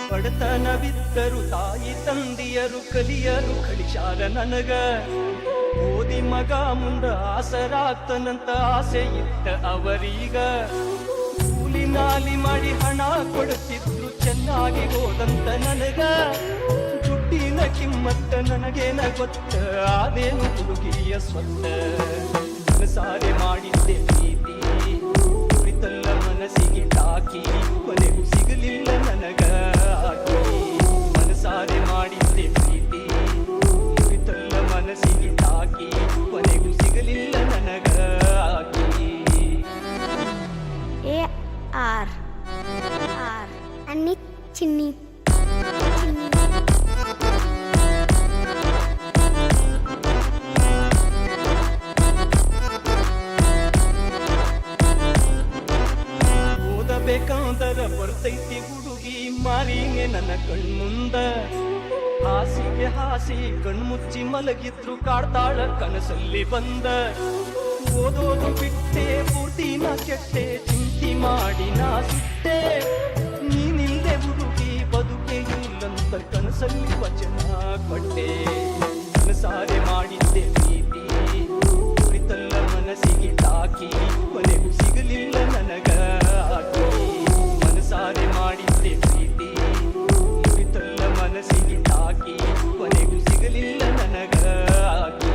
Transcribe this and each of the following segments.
ಬಡತನವಿದ್ದರು ತಾಯಿ ತಂದೆಯರು ಕಲಿಯರು ಕಳಿಸಾರ ನನಗ ಓದಿ ಮಗ ಮುಂದ ಆಸರಾಗ್ತನಂತ ಆಸೆ ಇತ್ತ ಅವರೀಗ ಕೂಲಿ ನಾಲಿ ಮಾಡಿ ಹಣ ಕೊಡುತ್ತಿದ್ರು ಚೆನ್ನಾಗಿ ಹೋದಂತ ನನಗ ದುಡ್ಡಿನ ಕಿಮ್ಮತ್ತ ನನಗೇನ ಗೊತ್ತ ಅದೇನು ಹುಡುಗಿಯ ಸ್ವತ್ತ ಮನಸಾರೆ ಮಾಡಿದ್ದೆ ಪ್ರೀತಿ ಕುರಿತಲ್ಲ ಮನಸ್ಸಿಗೆ ಟಾಕಿ ಕೊನೆಗೂ ಸಿಗಲಿಲ್ಲ ನನಗ ಆಕಿ ಮನಸಾರೆ ಮಾಡಿದ್ದೆ ಪ್ರೀತಿ ಕುರಿತಲ್ಲ ಮನಸ್ಸಿಗೆ ಟಾಕಿ ಕೊನೆಗೂ ಸಿಗಲಿಲ್ಲ ನನಗ ಆಕಿ AR Anik Chinni ಓದಬೇಕಂದರ ಬರ್ತೈತಿ ಹುಡುಗಿ ಮಾರಿನೆ ನನ್ನ ಕಣ್ಮುಂದ ಹಾಸಿಗೆ ಹಾಸಿ ಕಣ್ಮುಚ್ಚಿ ಮಲಗಿದ್ರು ಕಾಡ್ತಾಳ ಕನಸಲ್ಲಿ ಬಂದ ಓದೋದು ಬಿಟ್ಟೆ ಪೂರ್ತಿ ನಾ ಕೆಟ್ಟೆ ಚಿಂತಿ ಮಾಡಿ ನಾ ಸುಟ್ಟೆ ನೀನಿಲ್ದೆ ಹುಡುಗಿ ಬದುಕೆ ಇಲ್ಲಂತ ಕನಸಲ್ಲಿ ವಚನ ಕೊಟ್ಟೆ ಕನಸಾರೆ ಮಾಡಿದ್ದೆ ಪ್ರೀತಿ ಕುರಿತಲ್ಲ ಮನಸ್ಸಿಗೆ ತಾಕಿ ಕೊನೆಗೂ ಸಿಗಲಿಲ್ಲ ನನಗ ಆಕಿ ಮನಸಾರೆ ಮಾಡಿದ್ದೆ ಪ್ರೀತಿ ಕುರಿತಲ್ಲ ಮನಸ್ಸಿಗೆ ತಾಕಿ ಕೊನೆಗೂ ಸಿಗಲಿಲ್ಲ ನನಗ ಆಕಿ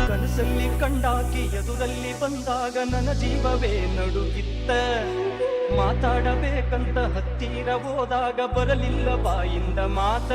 ಕನಸಲ್ಲಿ ಕಂಡಾಕಿ ಎದುರಲ್ಲಿ ಬಂದಾಗ ನನ್ನ ಜೀವವೇ ನಡುಗಿತ್ತ ಮಾತಾಡಬೇಕಂತ ಹತ್ತಿರ ಹೋದಾಗ ಬರಲಿಲ್ಲ ಬಾಯಿಂದ ಮಾತ